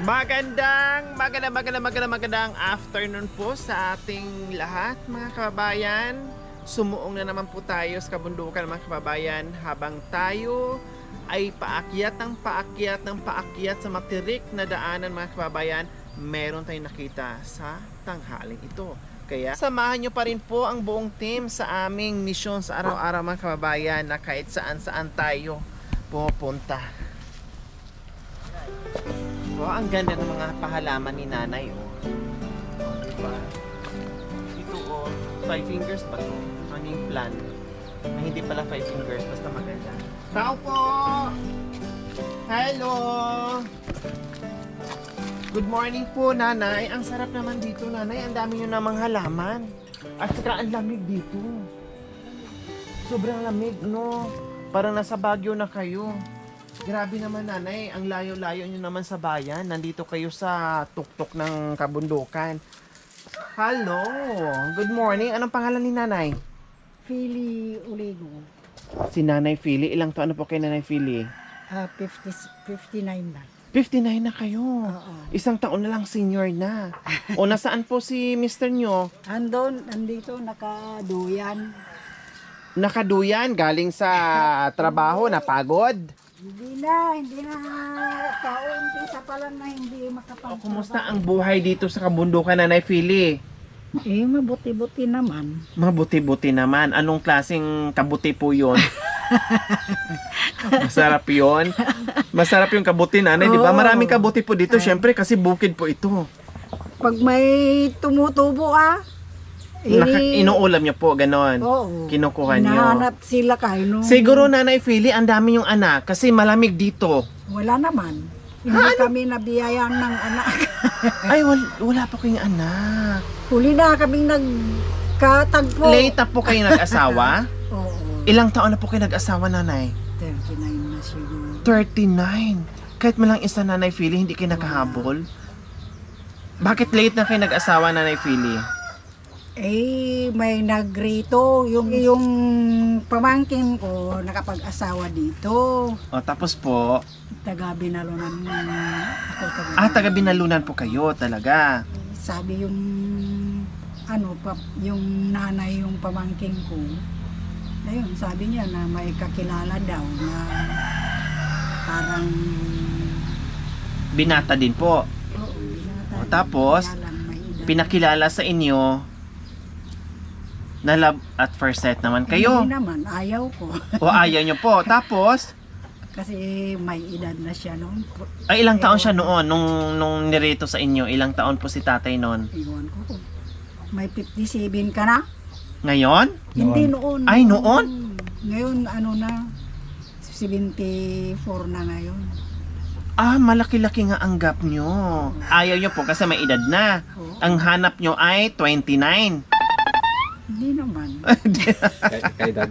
Magandang afternoon po sa ating lahat mga kababayan. Sumuong na naman po tayo sa kabundukan mga kababayan habang tayo ay paakyat sa matirik na daanan mga kababayan. Meron tayong nakita sa tanghaling ito. Kaya samahan nyo pa rin po ang buong team sa aming misyon sa araw-araw mga kababayan na kahit saan tayo pupunta. Oh, ang ganda ng mga pahalaman ni nanay, oh. Oh, diba? Ito, oh, 5 fingers pa to. Ano yung plan? Na hindi pala 5 fingers, basta maganda. Tao po! Hello! Good morning po, nanay. Ang sarap naman dito, nanay. Ang dami nyo namang halaman. At saka ang lamig dito. Sobrang lamig, no? Parang nasa Baguio na kayo. Grabe naman nanay, ang layo-layo nyo naman sa bayan. Nandito kayo sa tuktok ng kabundukan. Hello! Good morning. Anong pangalan ni nanay? Philly Uligo. Si Nanay Philly. Ilang taon na po kay Nanay Philly? 59 na. 59 na kayo. Oo. Isang taon na lang senior na. O nasaan po si Mr. nyo? Andito, nakaduyan. Nakaduyan, galing sa trabaho, napagod. Hindi na. Umpisa pa lang na hindi makapagtrabaho. Kumusta ang buhay dito sa kabundukan, Nanay Philly? Mabuti-buti naman. Mabuti-buti naman. Anong klaseng kabuti po yun? Masarap yun? Masarap yung kabuti, nanay, di ba? Oo. Maraming kabuti po dito, syempre, kasi bukid po ito. Pag may tumutubo Inuulam niyo po, ganon. oo. Kinukuha niyo. Hinahanap sila kayo. Siguro, Nanay Philly, ang dami yung anak kasi malamig dito. Wala naman. Hindi kami nabiyayaan ng anak. Ay, wala pa kayong anak. Huli na kaming nagkatagpo. Late na po kayo nag-asawa? Oo. Ilang taon na po kayo nag-asawa, nanay? 39 na siguro. 39. Kahit malang isa, Nanay Philly, hindi kayo nakahabol? Bakit late na kayo nag-asawa, Nanay Philly? May nagrito. Yung pamangkin ko nakapag-asawa dito. O, tapos po, Taga-Binalunan ako. taga-Binalunan po kayo talaga. Sabi yung yung nanay yung pamangkin ko. Ayun, sabi niya na may kakilala daw na parang Binata din po. oo, binata. O, tapos, Kaya lang may edad. pinakilala sa inyo na love at first sight naman kayo. Hindi naman, ayaw ko. O ayaw nyo po. Tapos, Kasi may edad na siya noon. ay ilang taon siya noon nung nirito sa inyo? Ilang taon po si tatay noon? Iwan ko. May 57 ka na? Ngayon? Hindi noon. Ay, noon? Ngayon, 74 na ngayon. Ah, malaki-laki nga ang gap nyo. Ayaw nyo po kasi may edad na. Oo. Ang hanap nyo ay 29. Hindi naman. Kay dad.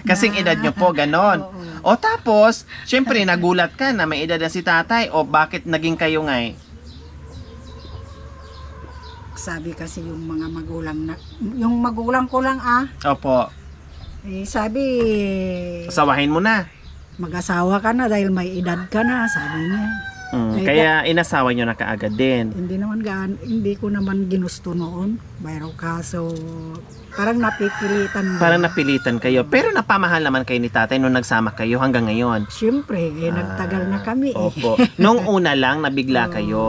Kasing edad nyo po, ganon. Oo. O tapos, syempre nagulat ka na may edad na si tatay. O bakit naging kayo ngay? Sabi kasi yung mga magulang na, yung magulang ko lang Opo, sabi, sawahin mo na. mag-asawa ka na dahil may edad ka na, sabi niya. Ay, Kaya inasawa nyo na kaagad din. Hindi ko naman ginusto noon. Mayroong kaso, parang napipilitan. Parang napilitan kayo. Pero napamahal naman kayo ni tatay nung nagsama kayo hanggang ngayon. Siyempre, nagtagal na kami Opo. Nung una lang, nabigla Oo. kayo.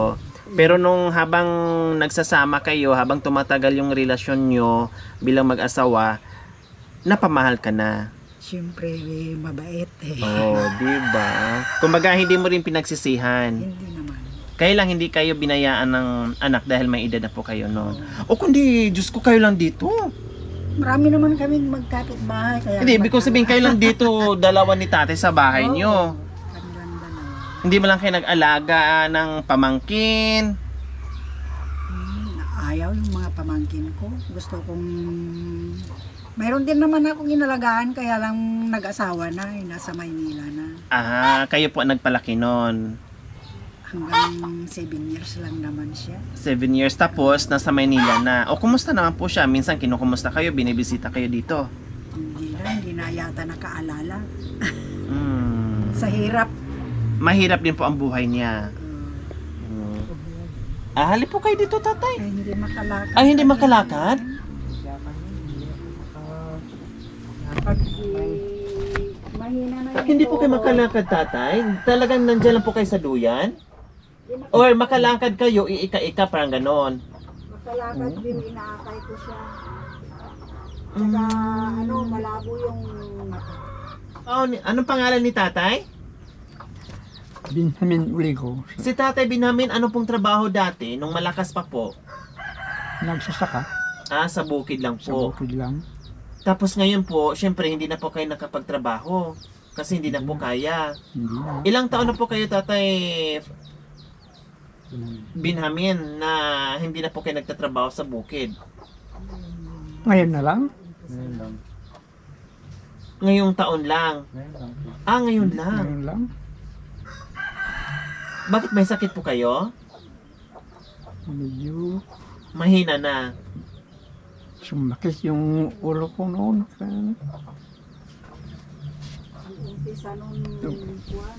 Pero nung habang nagsasama kayo, habang tumatagal yung relasyon nyo bilang mag-asawa, napamahal ka na. Siyempre, mabait Oh, di ba? Kumbaga hindi mo rin pinagsisihan. Hindi naman. Kaya lang hindi kayo binayaan ng anak dahil may edad na po kayo noon. O kundi, Diyos ko, kayo lang dito. Marami naman kaming magkapit-bahay. Kaya Hindi, ibig ko sabihin kayo lang dito, dalawa ni tatay sa bahay nyo. Kanilang dalawa. Hindi mo lang kayo nag-alaga ng pamangkin. Ayaw yung mga pamangkin ko. Gusto kong... Mayroon din naman akong inalagaan, kaya lang nag-asawa na, nasa Maynila na. Ah, kayo po ang nagpalaki noon. Hanggang 7 years lang naman siya. 7 years tapos nasa Maynila na. O kumusta naman po siya? Minsan kinukumusta kayo, binibisita kayo dito. Hindi na yata nakaalala. Hmm. Sa hirap. Mahirap din po ang buhay niya. Halip po kayo dito, tatay. Ay, hindi makalakad. Ay, hindi makalakad? Pag mahina na yung Hindi po kayo tuhod, makalakad, tatay? Talagang nandyan lang po kayo sa duyan? Or makalakad kayo, iika-ika, parang ganon? makalakad din, inaakay ko siya. Saka ano, malabo yung mata. Anong pangalan ni tatay? Benjamin Uligo. Si tatay Binhamin, ano pong trabaho dati, nung malakas pa po? Nagsasaka Sa bukid lang sa po. bukid lang. Tapos ngayon po, syempre hindi na po kayo nakapagtrabaho. Kasi hindi na po kaya. Hindi na. Ilang taon na po kayo, tatay Binhamin, na hindi na po kayo nagtatrabaho sa bukid? Ngayon na lang. Ngayong taon lang. Ngayon lang. Ngayon lang. Bakit may sakit po kayo? Medyo Mahina na. sumakit yung ulo ko noon. Umpisa nung kuwan,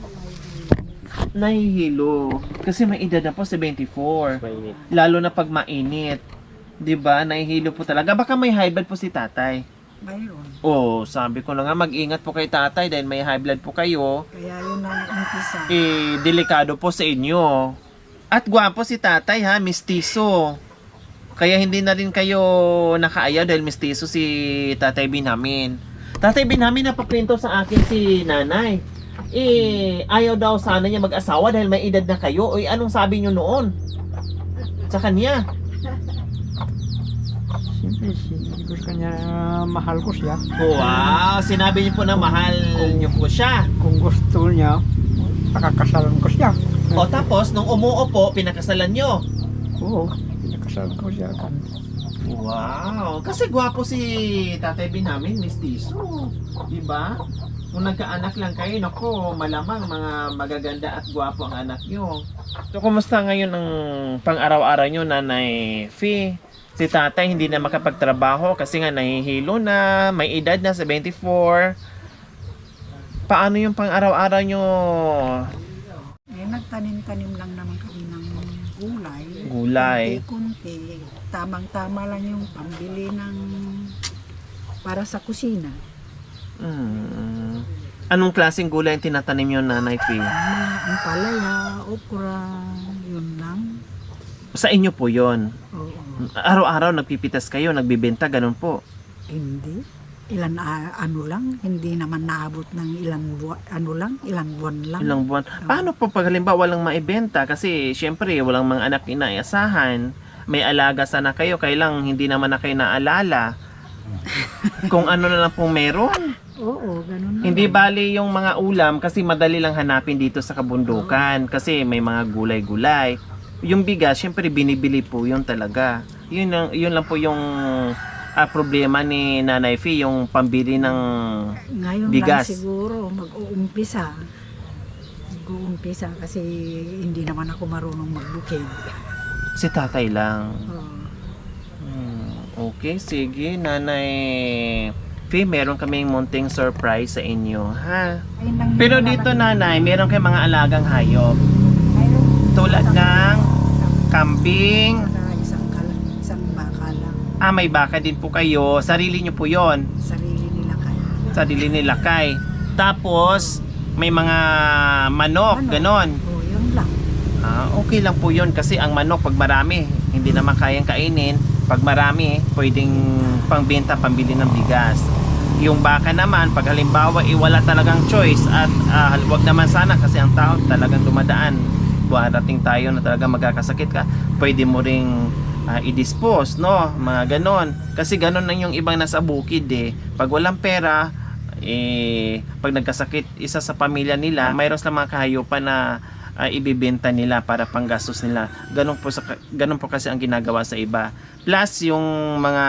Nahihilo. Kasi may edad na po, 74. Lalo na pag mainit. 'Di ba? Nahihilo po talaga. Baka may high blood po si tatay. mayroon. Sabi ko na nga, mag-ingat po kay tatay dahil may high blood po kayo. Kaya yun ang umpisa. Delikado po sa inyo. At gwapo si tatay ha, mistiso. Kaya hindi na rin kayo nakaayaw dahil mistiso si Tatay Binhamin. Tatay Binhamin, napakwento sa akin si nanay. Ayaw daw sana niya mag-asawa dahil may edad na kayo. Anong sabi niyo noon sa kanya? Siyempre, sinabi ko sa kanya, mahal ko siya. Wow, sinabi niyo po na mahal niyo po siya. Kung gusto niya, pakakasalan ko siya. Tapos, nung umuo po, pinakasalan niyo. Oo, pinakasalan ko siya. Wow, kasi gwapo si Tatay Binhamin, mistiso. Diba? Kung nagkaanak lang kayo, naku, malamang mga magaganda at gwapo ang anak nyo. So, kumusta ngayon ang pang-araw-araw nyo, Nanay Fee? Si tatay hindi na makapagtrabaho kasi nga nahihilo na, may edad na 74. Paano yung pang-araw-araw nyo? Nagtanim-tanim lang naman kami ng gulay. Gulay. Kunti-kunti. Tamang-tama lang yung pambili ng para sa kusina. Anong klaseng gulay ang tinatanim nyo, Nanay Fee? Ang palaya, okra, yun lang. Sa inyo po yon. Oo. Araw-araw nagpipitas kayo, nagbibenta, ganun po. Hindi. Ano lang, hindi naman naabot ng ilang buwan, ilang buwan lang. Ilang buwan. Paano po pag halimbawa walang maibenta? Kasi syempre walang mga anak inaasahan. May alaga sana kayo, kailang hindi naman na kayo naalala. Kung ano na lang pong meron. Oo, ganun lang. Hindi bali yung mga ulam kasi madali lang hanapin dito sa kabundukan. Kasi may mga gulay-gulay. Yung bigas, syempre binibili po yun talaga. Yun lang po yung problema ni Nanay Fee, yung pambili ng Ngayon bigas. lang siguro mag-uumpisa. Mag-uumpisa kasi hindi naman ako marunong magbukid. Si tatay lang. Oo. Okay, sige. Nanay Fee, meron kaming munting surprise sa inyo, ha? Ayun lang yun Pero naman. dito, nanay, meron kayong mga alagang hayop. Mayroon Tulad ng kambing. isang baka lang. May baka din po kayo. Sarili nyo po yon. Sarili nila kaya. Sarili nila kay. Tapos, may mga manok, ganon. Oo, yun lang. Okay lang po yun kasi ang manok pag marami, hindi naman kayang kainin. Pag marami, pwedeng pangbenta, pambili ng bigas. Yung baka naman, pag halimbawa wala talagang choice at wag naman sana kasi ang tao talagang dumadaan. Buharating tayo na talagang magkakasakit ka, pwede mo ring i-dispose, no? Mga ganon. Kasi ganon lang yung ibang nasa bukid eh. Pag walang pera, pag nagkasakit isa sa pamilya nila, mayroon silang mga kahayupan na ibibenta nila para panggastos nila. Ganun po kasi ang ginagawa sa iba. Plus yung mga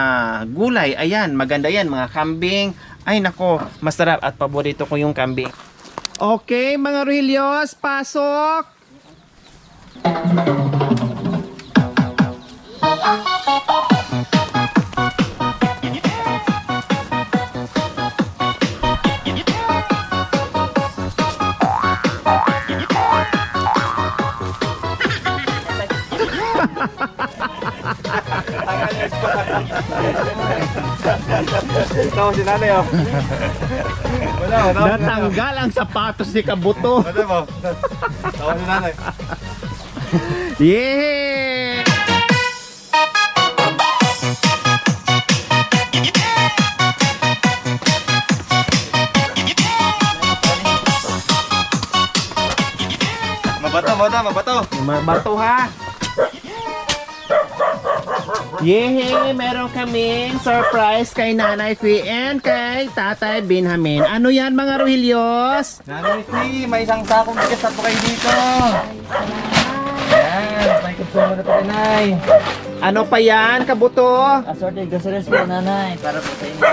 gulay, ayan, maganda yan, mga kambing. Ay nako, masarap at paborito ko yung kambing. Okay, mga Rohelios, pasok! Tawa si nanay oh. Wala. Natanggal ang sapatos ni Kabuto. Ano mo? Tawa si nanay. Yeah! Mabato. Mabato ha. Yehey! Meron kaming surprise kay Nanay Fee and kay Tatay Benjamin. Ano yan mga Rohelios? Nanay Fee, may isang sakong bigas na po kayo dito. Yan, may consumo na po kay Nay. Ano pa yan, Kabuto? Assorted groceries po, nanay, para po sa inyo.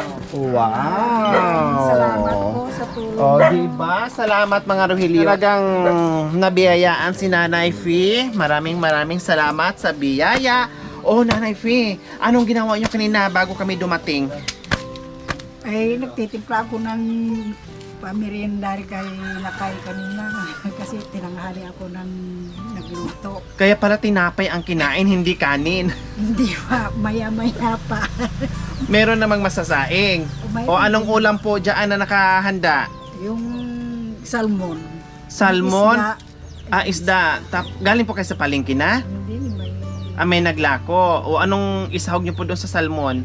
Wow! Salamat po sa tulong. O, diba? Salamat mga Rogelio. Talagang nabiyayaan si Nanay Fee. Maraming salamat sa biyaya. Oh, Nanay Fee, anong ginawa niyo kanina bago kami dumating? Ay, nagtitimpla ako ng pameriendar kay Lakay kanina kasi tinanghali ako ng nagluto. Kaya pala tinapay ang kinain, hindi kanin. Hindi pa, maya-maya pa. Meron namang masasaing. O anong ulam po dyan na nakahanda? Yung salmon. Salmon? Isda. Isda. Galing po kayo sa palengke na? Hindi, May naglako. O anong isahog niyo po doon sa salmon?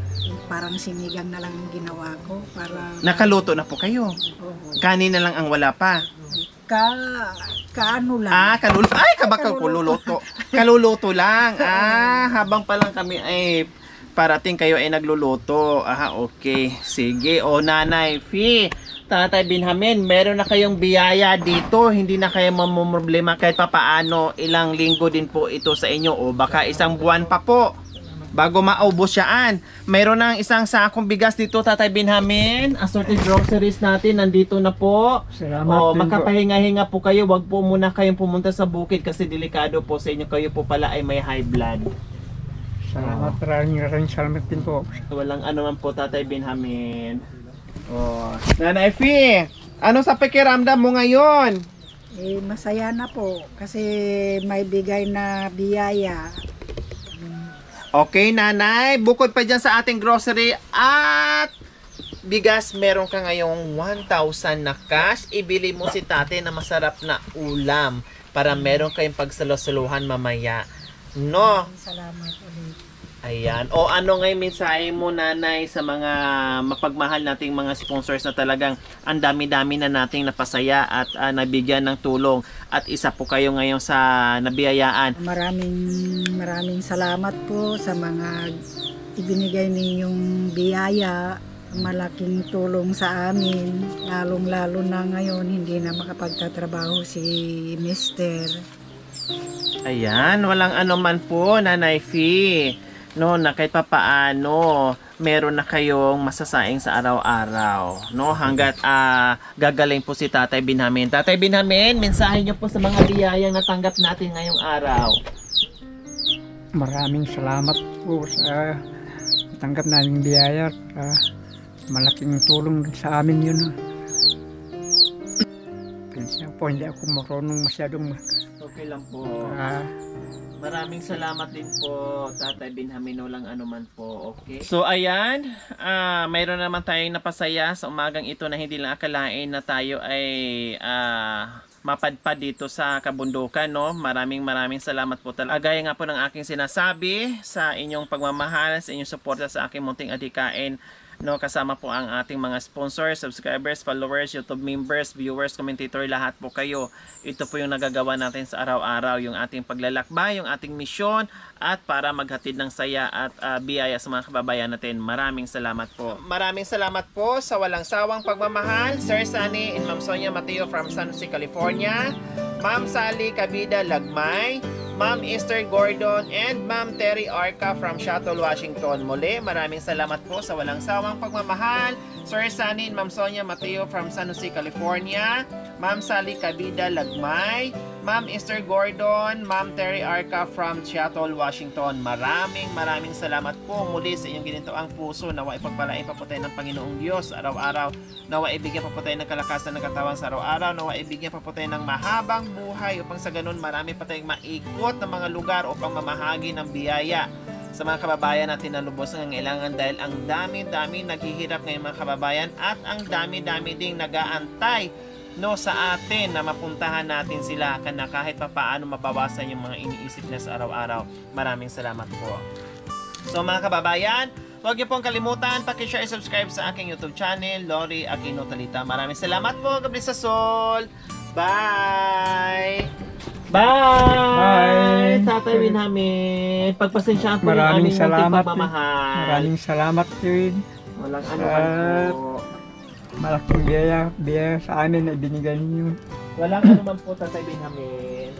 parang sinigang na lang ang ginawa ko para Nakaluto na po kayo. Oo. Kanin na lang ang wala pa. Kaano lang. Kaluluto. Ay, kabaka kululuto. Kaluluto lang. Habang pa lang kami ay parating kayo ay nagluluto. Okay. Sige. O, Nanay Fee, Tatay Benjamin, meron na kayong biyaya dito. Hindi na kayo mamumroblema kahit papaano. Ilang linggo din po ito sa inyo. O baka isang buwan pa po. Bago maubos siyaan. Mayroon ng isang sakong bigas dito, Tatay Benjamin. Assorted groceries natin, nandito na po. Salamat O, din po. makapahinga-hinga po kayo. Wag po muna kayong pumunta sa bukid kasi delikado po sa inyo. Kayo po pala ay may high blood. Salamat, maraming salamat din po. Walang ano man po, Tatay Benjamin. Nanay Fee, ano sa pakiramdam mo ngayon? Masaya na po kasi may bigay na biyaya. Okay, Nanay. Bukod pa dyan sa ating grocery at bigas, meron ka ngayong 1,000 na cash. Ibili mo si tate na masarap na ulam para meron kayong pagsalusuluhan mamaya. No? Salamat ulit. Ayan. O ano ngayon mensahe mo, Nanay, sa mga mapagmahal nating mga sponsors na talagang ang dami-dami na nating napasaya at nabigyan ng tulong at isa po kayo ngayon sa nabiyayaan. Maraming salamat po sa mga ibinigay ninyong biyaya. Malaking tulong sa amin. Lalong-lalo na ngayon hindi na makapagtatrabaho si Mister. Ayan, walang ano man po, Nanay Fee. No, na kahit papaano, meron na kayong masasaing sa araw-araw. No, hanggat gagaling po si Tatay Benjamin. Tatay Benjamin, mensahe niyo po sa mga biyayang natanggap natin ngayong araw. Maraming salamat po sa tanggap naming biyaya. Malaking tulong sa amin yun. Pinsan po, hindi ako marunong masyadong Okay lang po. Maraming salamat din po, Tatay Benjamin, walang anuman po, okay? So, ayan, mayroon naman tayong napasaya sa umagang ito na hindi lang akalain na tayo ay mapadpad dito sa kabundukan, no? Maraming salamat po talaga. Gaya nga po ng aking sinasabi sa inyong pagmamahal, sa inyong suporta sa aking munting adhikain, no, kasama po ang ating mga sponsors, subscribers, followers, YouTube members, viewers, commentator, lahat po kayo. Ito po yung nagagawa natin sa araw-araw, yung ating paglalakbay, yung ating misyon, at para maghatid ng saya at biyaya sa mga kababayan natin. Maraming salamat po. Maraming salamat po sa walang sawang pagmamahal, Sir Sunny and Ma'am Sonia Mateo from San Jose, California, Ma'am Sally Cabida Lagmay, Ma'am Esther Gordon, and Ma'am Terry Arca from Seattle, Washington. Muli, maraming salamat po sa walang sawang pagmamahal, Sir Sunny and Ma'am Sonia Mateo from San Jose, California, Ma'am Sally Cabida Lagmay, Ma'am Esther Gordon, Ma'am Terry Arca from Seattle, Washington. Maraming salamat po muli sa inyong ginintoang puso. Nawa ipagpalain pa po tayo ng Panginoong Diyos araw-araw. Nawa ibigyan pa po tayo ng kalakasan ng katawan sa araw-araw. Nawa ibigyan pa po tayo ng mahabang buhay upang sa ganun marami pa tayong maikot na mga lugar upang mamahagi ng biyaya sa mga kababayan natin na lubos ng kailangan dahil ang dami-dami naghihirap ngayon mga kababayan at ang dami-dami ding nag-aantay sa atin na mapuntahan natin sila na kahit pa paano mabawasan yung mga iniisip na sa araw-araw. Maraming salamat po. So mga kababayan, huwag niyo pong kalimutan paki-share and subscribe sa aking YouTube channel, Lori Aquino Talita. Maraming salamat po. God bless us all. Bye! Bye! Bye! Tatay Winhamid, pagpasensyaan po yung Maraming aming munting salamat. pagmamahal. Maraming salamat din. Walang ano man po. Malaking biyaya sa amin na ibinigay niyo. Walang ano man po, Tatay Winhamid.